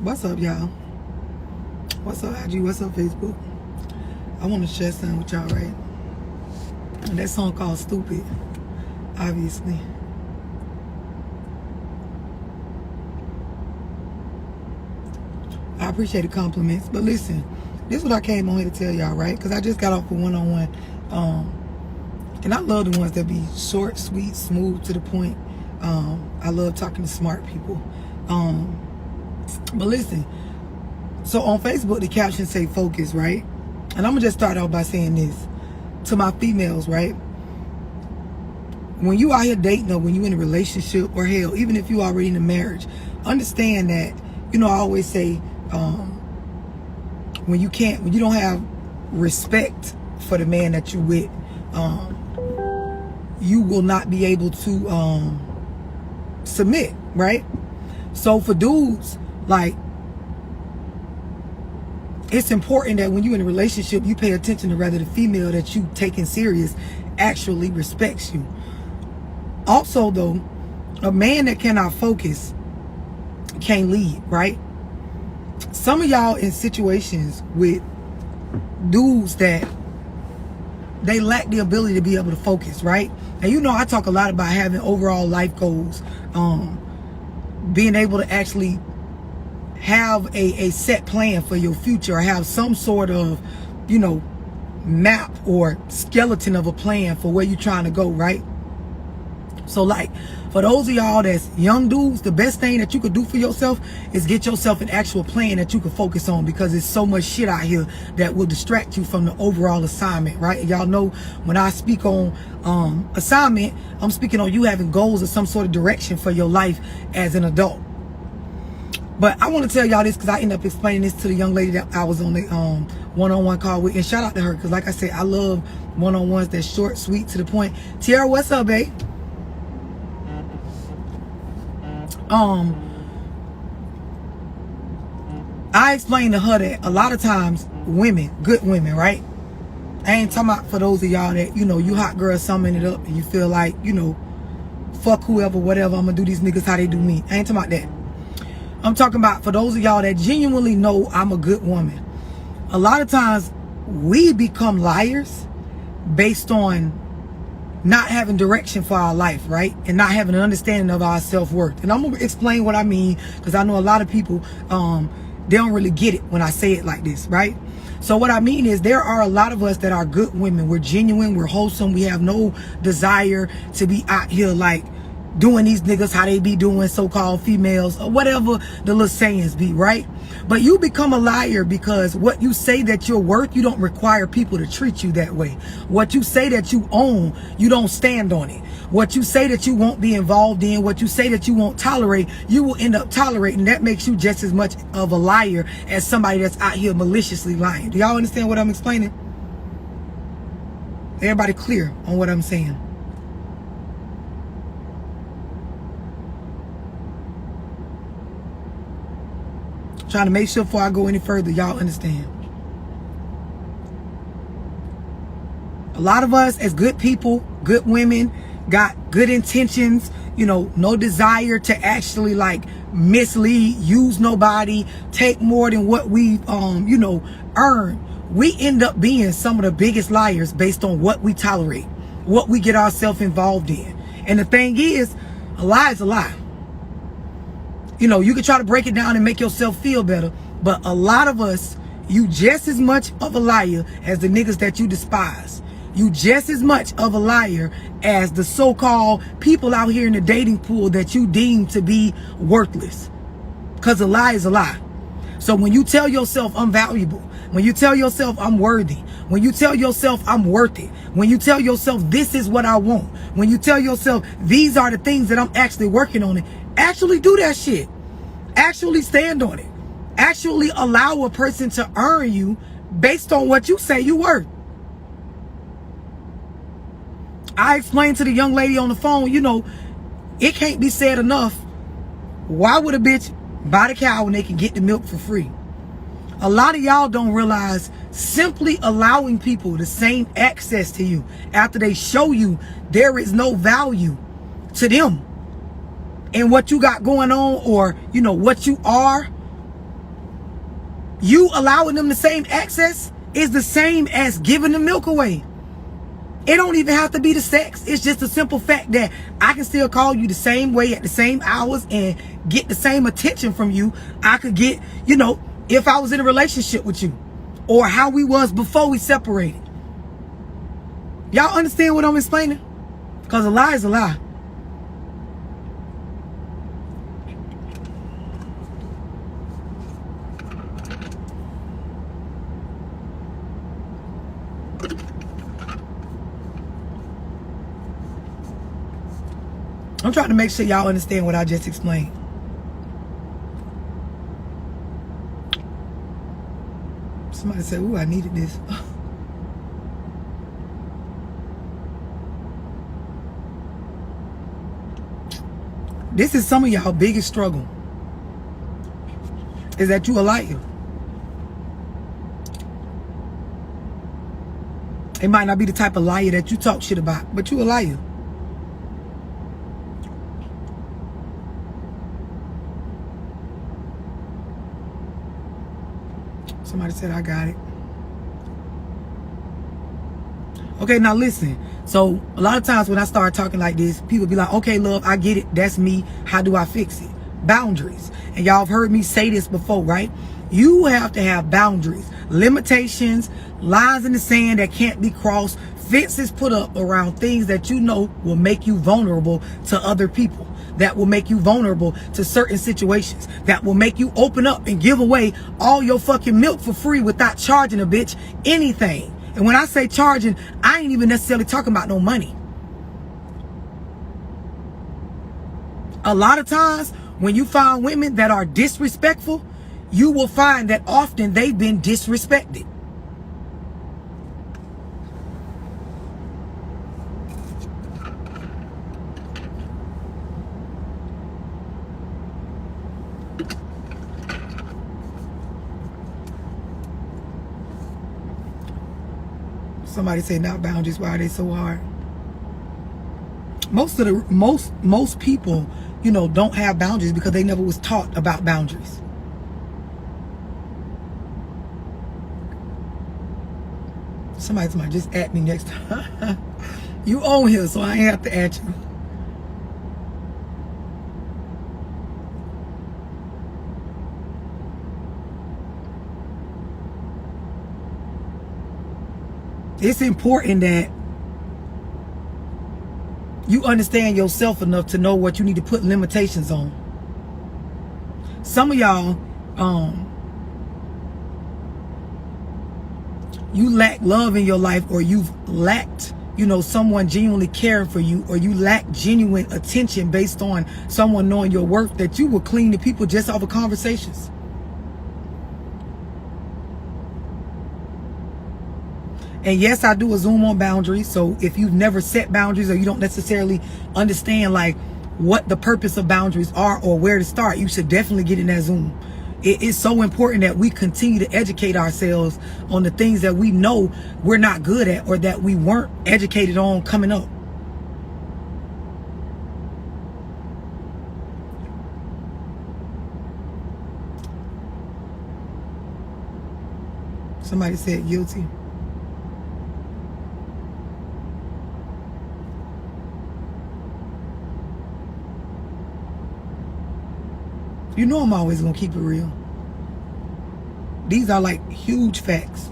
What's up, y'all? What's up, IG? What's up, Facebook? I want to share something with y'all, right? And that song called Stupid, obviously. I appreciate the compliments, but listen, this is what I came on here to tell y'all, right? Because I just got off a one-on-one, and I love the ones that be short, sweet, smooth, to the point. I love talking to smart people. But listen, so on Facebook, the caption say focus, right? And I'm going to just start out by saying this. To my females, right? When you out here dating or when you in a relationship, or hell, even if you already in a marriage, understand that, you know, I always say, when you don't have respect for the man that you with, you will not be able to submit, right? So for dudes, like, it's important that when you're in a relationship, you pay attention to whether the female that you taking serious actually respects you. Also, though, a man that cannot focus can't lead, right? Some of y'all in situations with dudes that they lack the ability to be able to focus, right? And you know, I talk a lot about having overall life goals, being able to actually have a set plan for your future, or have some sort of, you know, map or skeleton of a plan for where you're trying to go, right? So, like, for those of y'all that's young dudes, the best thing that you could do for yourself is get yourself an actual plan that you can focus on, because there's so much shit out here that will distract you from the overall assignment, right? And y'all know when I speak on assignment, I'm speaking on you having goals or some sort of direction for your life as an adult. But I want to tell y'all this because I end up explaining this to the young lady that I was on the one-on-one call with. And shout out to her, because like I said, I love one-on-ones that's short, sweet, to the point. Tiara, what's up, babe? I explained to her that a lot of times women, good women, right? I ain't talking about for those of y'all that, you know, you hot girl summing it up and you feel like, you know, fuck whoever, whatever, I'm gonna do these niggas how they do me. I ain't talking about that. I'm talking about for those of y'all that genuinely know I'm a good woman. A lot of times we become liars based on not having direction for our life, right? And not having an understanding of our self-worth. And I'm gonna explain what I mean, because I know a lot of people, they don't really get it when I say it like this, right? So what I mean is, there are a lot of us that are good women. We're genuine, we're wholesome, we have no desire to be out here like doing these niggas how they be doing, so-called females, or whatever the little sayings be, right? But you become a liar because what you say that you're worth, you don't require people to treat you that way. What you say that you own, you don't stand on it. What you say that you won't be involved in, what you say that you won't tolerate, you will end up tolerating. That makes you just as much of a liar as somebody that's out here maliciously lying. Do y'all understand what I'm explaining? Everybody clear on what I'm saying? Trying to make sure before I go any further, y'all understand. A lot of us as good people, good women, got good intentions, you know, no desire to actually like mislead, use nobody, take more than what we, you know, earn. We end up being some of the biggest liars based on what we tolerate, what we get ourselves involved in. And the thing is, a lie is a lie. You know, you can try to break it down and make yourself feel better, but a lot of us, you just as much of a liar as the niggas that you despise. You just as much of a liar as the so-called people out here in the dating pool that you deem to be worthless. Because a lie is a lie. So when you tell yourself I'm valuable, when you tell yourself I'm worthy, when you tell yourself I'm worth it, when you tell yourself this is what I want, when you tell yourself these are the things that I'm actually working on, it, actually do that shit. Actually stand on it. Actually allow a person to earn you based on what you say you worth. I explained to the young lady on the phone, you know, it can't be said enough. Why would a bitch buy the cow when they can get the milk for free? A lot of y'all don't realize simply allowing people the same access to you after they show you there is no value to them and what you got going on, or, you know, what you are, You allowing them the same access is the same as giving the milk away. It don't even have to be the sex. It's just a simple fact that I can still call you the same way at the same hours and get the same attention from you I could get, you know, if I was in a relationship with you, or how we was before we separated. Y'all understand what I'm explaining? Because a lie is a lie. I'm trying to make sure y'all understand what I just explained. Somebody said, ooh, I needed this. This is some of y'all biggest struggle. Is that you a liar. It might not be the type of liar that you talk shit about, but you a liar. Somebody said, I got it. Okay, now listen. So a lot of times when I start talking like this, people be like, okay, love, I get it. That's me. How do I fix it? Boundaries. And y'all have heard me say this before, right? You have to have boundaries, limitations, lines in the sand that can't be crossed, fences put up around things that you know will make you vulnerable to other people, that will make you vulnerable to certain situations, that will make you open up and give away all your fucking milk for free without charging a bitch anything. And when I say charging, I ain't even necessarily talking about no money. A lot of times when you find women that are disrespectful, you will find that often they've been disrespected. Somebody say not boundaries. Why are they so hard? Most people, you know, don't have boundaries because they never was taught about boundaries. Somebody just at me next time. You own here, so I ain't have to at you. It's important that you understand yourself enough to know what you need to put limitations on. Some of y'all, you lack love in your life, or you've lacked, you know, someone genuinely caring for you, or you lack genuine attention based on someone knowing your worth, that you will cling to people just off of conversations. And yes, I do a Zoom on boundaries. So if you've never set boundaries, or you don't necessarily understand like what the purpose of boundaries are or where to start, you should definitely get in that Zoom. It is so important that we continue to educate ourselves on the things that we know we're not good at, or that we weren't educated on coming up. Somebody said guilty. You know I'm always going to keep it real. These are like huge facts.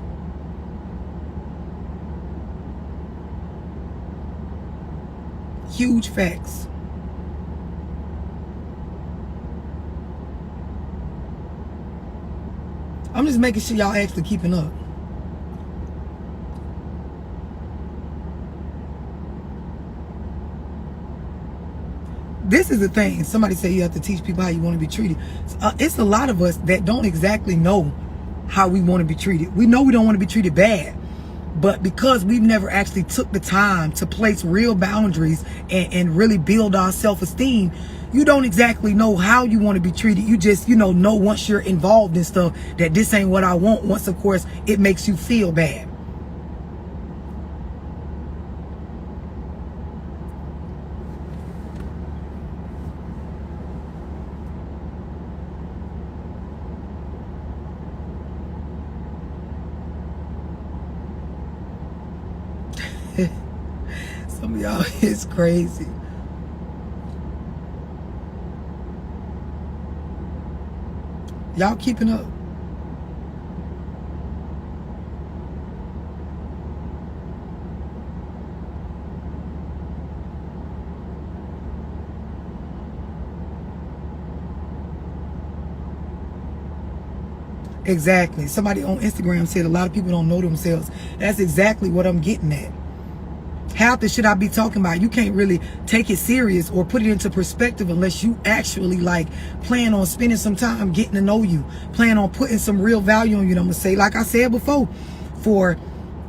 Huge facts. I'm just making sure y'all actually keeping up. This is the thing. Somebody say you have to teach people how you want to be treated. It's a lot of us that don't exactly know how we want to be treated. We know we don't want to be treated bad, but because we've never actually took the time to place real boundaries and really build our self-esteem, you don't exactly know how you want to be treated. You just, know once you're involved in stuff that this ain't what I want. Once, of course, it makes you feel bad. Some of y'all is crazy. Y'all keeping up? Exactly. Somebody on Instagram said a lot of people don't know themselves. That's exactly what I'm getting at. Half the shit I be talking about, you can't really take it serious or put it into perspective unless you actually like plan on spending some time getting to know you, plan on putting some real value on you. And I'm gonna say, like I said before, for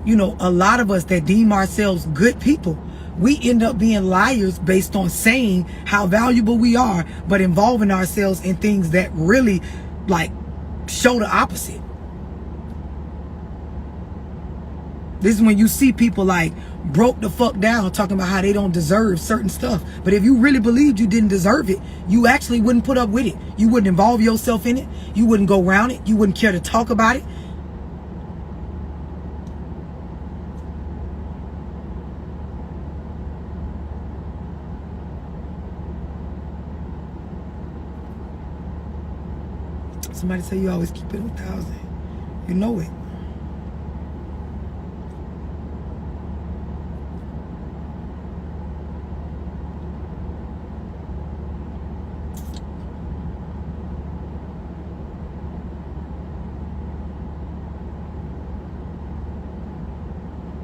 a lot of us that deem ourselves good people, we end up being liars based on saying how valuable we are, but involving ourselves in things that really like show the opposite. This is when you see people like broke the fuck down talking about how they don't deserve certain stuff. But if you really believed you didn't deserve it, you actually wouldn't put up with it. You wouldn't involve yourself in it. You wouldn't go around it. You wouldn't care to talk about it. Somebody say you always keep it 1,000. You know it.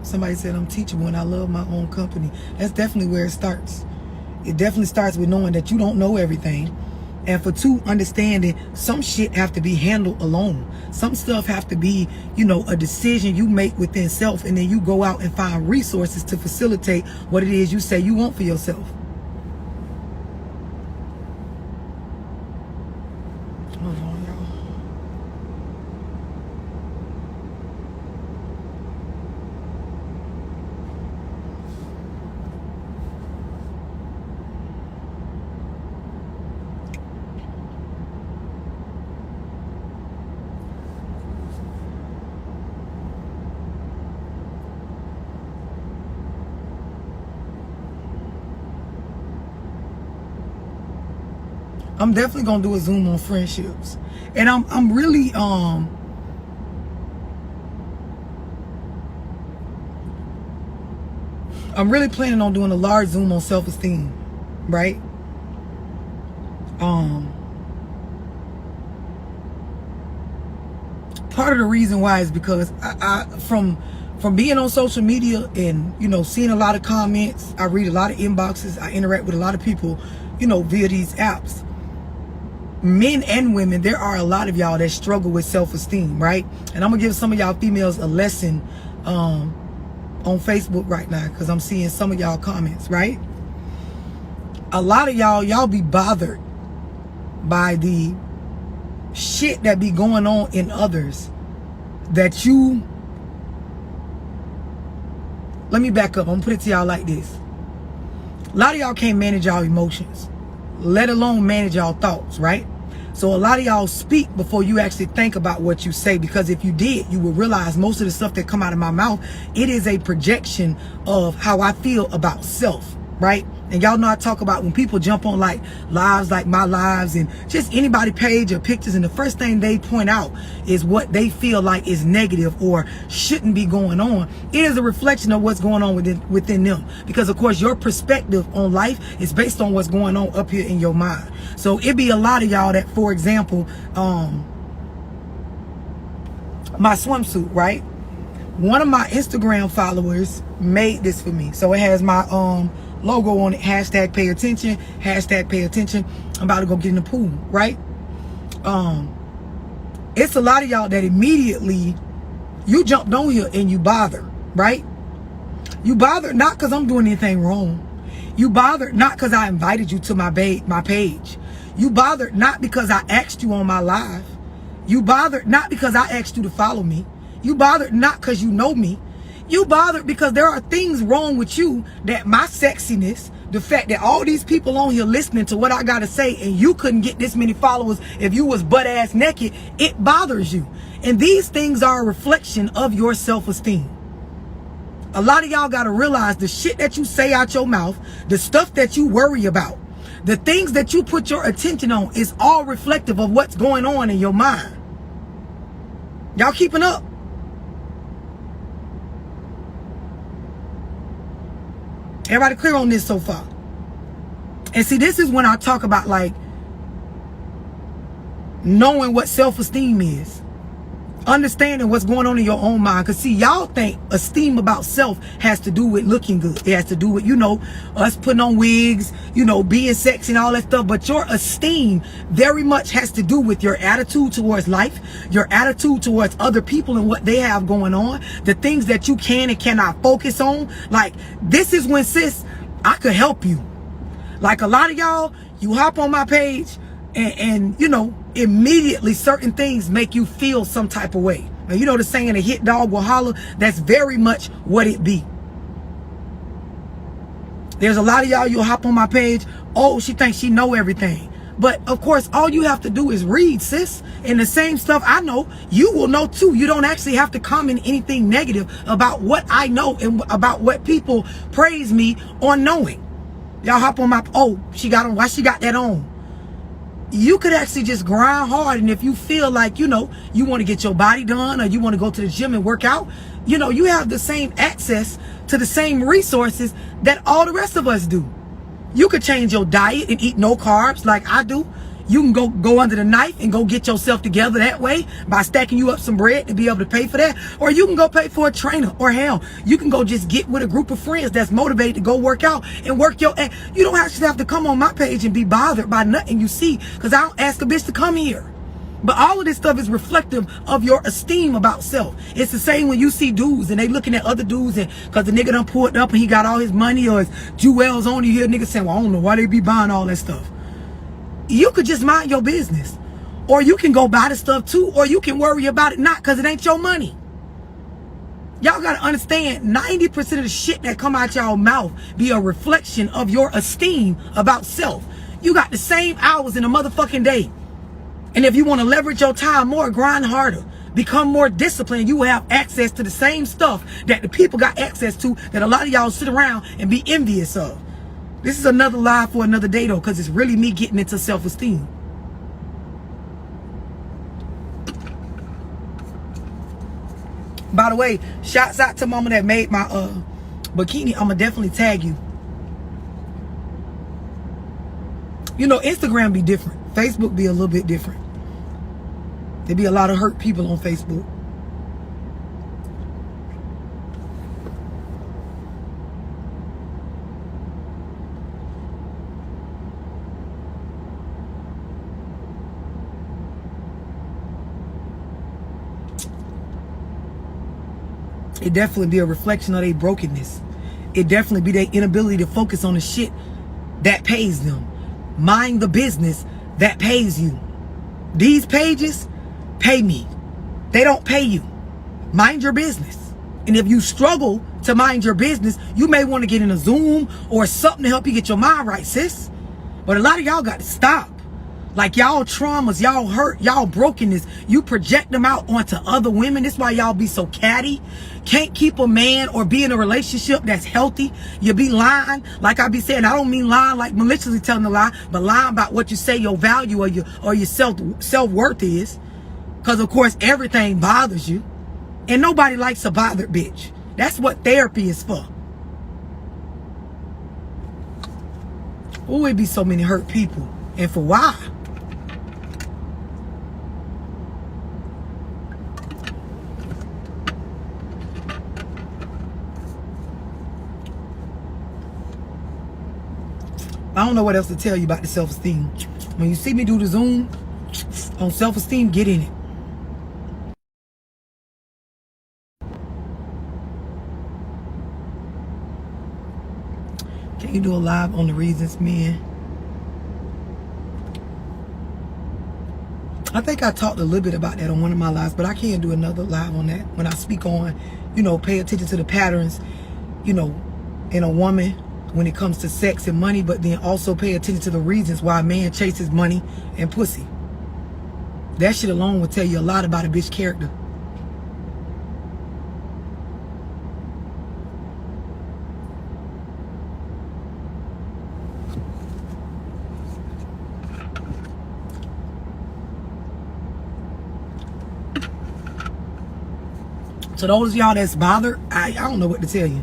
Somebody said I'm teachable and I love my own company. That's definitely where it starts. It definitely starts with knowing that you don't know everything. And for two, understanding some shit have to be handled alone. Some stuff have to be, a decision you make within self, and then you go out and find resources to facilitate what it is you say you want for yourself. Hold on, y'all. I'm definitely gonna do a Zoom on friendships, and I'm really I'm really planning on doing a large Zoom on self-esteem, right? Part of the reason why is because I from being on social media and seeing a lot of comments, I read a lot of inboxes, I interact with a lot of people, via these apps. Men and women, there are a lot of y'all that struggle with self-esteem, right? And I'm gonna give some of y'all females a lesson on Facebook right now, because I'm seeing some of y'all comments, right? A lot of y'all be bothered by the shit that be going on in others that you... Let me back up. I'm gonna put it to y'all like this. A lot of y'all can't manage y'all emotions, let alone manage y'all thoughts, right? So a lot of y'all speak before you actually think about what you say, because if you did, you would realize most of the stuff that come out of my mouth, it is a projection of how I feel about self, right? And y'all know I talk about when people jump on like lives like my lives and just anybody page or pictures, and the first thing they point out is what they feel like is negative or shouldn't be going on. It is a reflection of what's going on within them, because of course your perspective on life is based on what's going on up here in your mind. So it be a lot of y'all that, for example, my swimsuit, right? One of my Instagram followers made this for me. So it has my logo on it, hashtag pay attention, hashtag pay attention. I'm about to go get in the pool, right? It's a lot of y'all that immediately you jumped on here and you bothered, right? You bothered not because I'm doing anything wrong. You bothered not because I invited you to my page. You bothered not because I asked you on my live. You bothered not because I asked you to follow me. You bothered not because you know me. You bothered because there are things wrong with you that my sexiness, the fact that all these people on here listening to what I gotta say and you couldn't get this many followers if you was butt ass naked, it bothers you. And these things are a reflection of your self-esteem. A lot of y'all got to realize the shit that you say out your mouth, the stuff that you worry about, the things that you put your attention on is all reflective of what's going on in your mind. Y'all keeping up? Everybody clear on this so far? And see, this is when I talk about like knowing what self-esteem is. Understanding what's going on in your own mind. Because see, y'all think esteem about self has to do with looking good. It has to do with, you know, us putting on wigs, you know, being sexy and all that stuff. But your esteem very much has to do with your attitude towards life, your attitude towards other people and what they have going on, the things that you can and cannot focus on. Like, this is when, sis, I could help you. Like, a lot of y'all, you hop on my page and you know, immediately certain things make you feel some type of way. Now, you know the saying, a hit dog will holler? That's very much what it be. There's a lot of y'all, you'll hop on my page, oh, she thinks she know everything. But of course, all you have to do is read, sis. And the same stuff I know, you will know too. You don't actually have to comment anything negative about what I know and about what people praise me on knowing. Y'all hop on my, oh, she got on, why she got that on? You could actually just grind hard, and if you feel like, you know, you want to get your body done or you want to go to the gym and work out, you know, you have the same access to the same resources that all the rest of us do. You could change your diet and eat no carbs like I do. You can go under the knife and go get yourself together that way by stacking you up some bread to be able to pay for that. Or you can go pay for a trainer, or hell, you can go just get with a group of friends that's motivated to go work out and work your ass. You don't actually have to come on my page and be bothered by nothing you see, because I don't ask a bitch to come here. But all of this stuff is reflective of your esteem about self. It's the same when you see dudes and they looking at other dudes, and because the nigga done pulled up and he got all his money or his jewels on, you hear niggas saying, well, I don't know why they be buying all that stuff. You could just mind your business, or you can go buy the stuff too, or you can worry about it not, because it ain't your money. Y'all got to understand, 90% of the shit that come out y'all mouth be a reflection of your esteem about self. You got the same hours in a motherfucking day. And if you want to leverage your time more, grind harder, become more disciplined, you will have access to the same stuff that the people got access to that a lot of y'all sit around and be envious of. This is another live for another day, though, because it's really me getting into self-esteem. By the way, shouts out to mama that made my bikini. I'ma definitely tag you. You know, Instagram be different. Facebook be a little bit different. There be a lot of hurt people on Facebook. It definitely be a reflection of their brokenness. It definitely be their inability to focus on the shit that pays them. Mind the business that pays you. These pages pay me. They don't pay you. Mind your business. And if you struggle to mind your business, you may want to get in a Zoom or something to help you get your mind right, sis. But a lot of y'all got to stop. Like, y'all traumas, y'all hurt, y'all brokenness, you project them out onto other women. That's why y'all be so catty. Can't keep a man or be in a relationship that's healthy. You be lying. Like I be saying, I don't mean lying like maliciously telling a lie, but lying about what you say your value or your self-worth is. Because, of course, everything bothers you. And nobody likes a bothered bitch. That's what therapy is for. Oh, it be so many hurt people. And for why? I don't know what else to tell you about the self-esteem. When you see me do the Zoom on self-esteem, get in it. Can you do a live on the reasons men? I think I talked a little bit about that on one of my lives, but I can't do another live on that. When I speak on, you know, pay attention to the patterns, you know, in a woman when it comes to sex and money, but then also pay attention to the reasons why a man chases money and pussy. That shit alone will tell you a lot about a bitch character. To those of y'all that's bothered, I don't know what to tell you.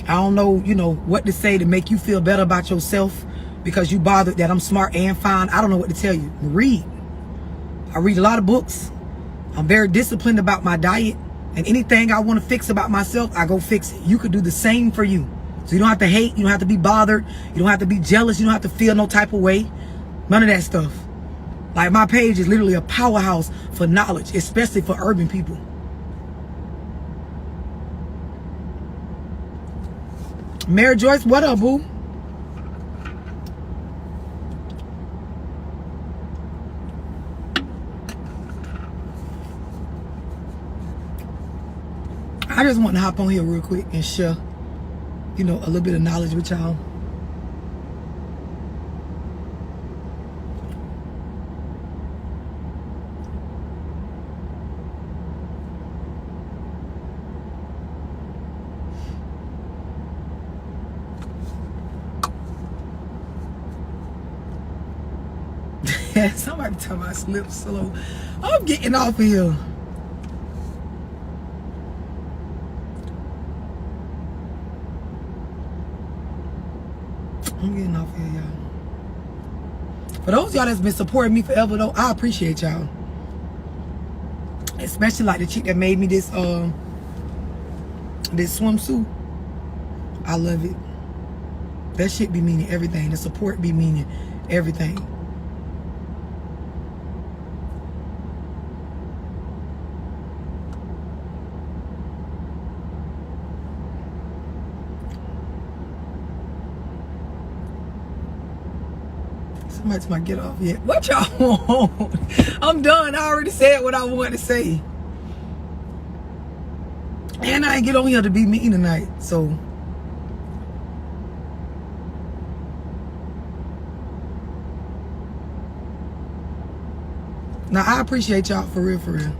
I don't know, you know, what to say to make you feel better about yourself because you bothered that I'm smart and fine. I don't know what to tell you. Read. I read a lot of books. I'm very disciplined about my diet. And anything I want to fix about myself, I go fix it. You could do the same for you. So you don't have to hate. You don't have to be bothered. You don't have to be jealous. You don't have to feel no type of way. None of that stuff. Like, my page is literally a powerhouse for knowledge, especially for urban people. Mary Joyce, what up, boo? I just want to hop on here real quick and share, you know, a little bit of knowledge with y'all. Somebody tell me I slip slow. I'm getting off of here. I'm getting off here, y'all. For those of y'all that's been supporting me forever, though, I appreciate y'all. Especially like the chick that made me this this swimsuit. I love it. That shit be meaning everything. The support be meaning everything. Somebody might get off yet. What y'all want? I'm done. I already said what I wanted to say. And I ain't get on here to be mean tonight. So now I appreciate y'all for real, for real.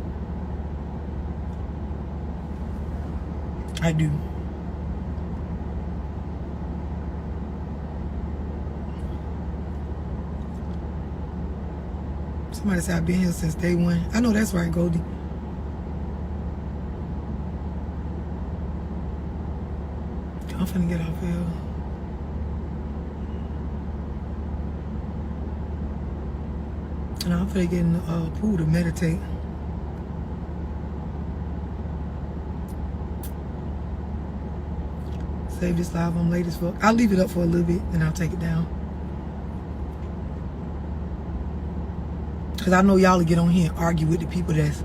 I do. Somebody said I've been here since day one. I know that's right, Goldie. I'm finna get off here. And I'm finna get in the pool to meditate. Save this live on late as fuck. I'll leave it up for a little bit and I'll take it down. Because I know y'all will get on here and argue with the people that's,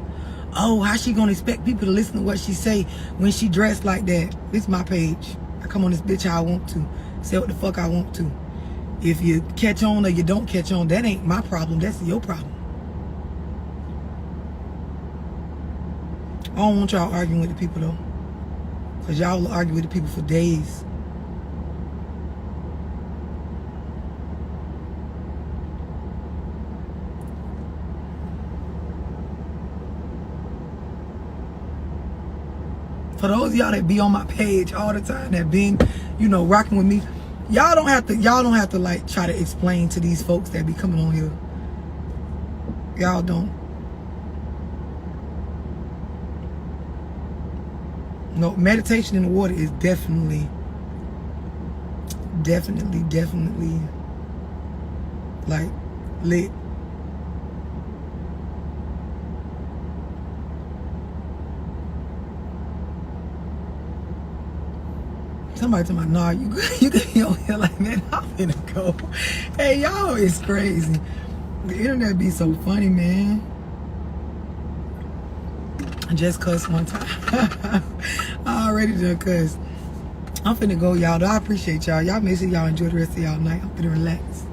oh, how she gonna expect people to listen to what she say when she dressed like that? This is my page. I come on this bitch how I want to. Say what the fuck I want to. If you catch on or you don't catch on, that ain't my problem. That's your problem. I don't want y'all arguing with the people though. Because y'all will argue with the people for days. For those of y'all that be on my page all the time, that been, you know, rocking with me, y'all don't have to like try to explain to these folks that be coming on here. Y'all don't. No, meditation in the water is definitely like lit. Somebody tell me, nah, you can be on here like, man, I'm finna go. Hey, y'all is crazy. The internet be so funny, man. I just cussed one time. I already done cussed. I'm finna go, y'all. I appreciate y'all. Y'all make sure y'all enjoy the rest of y'all night. I'm finna relax.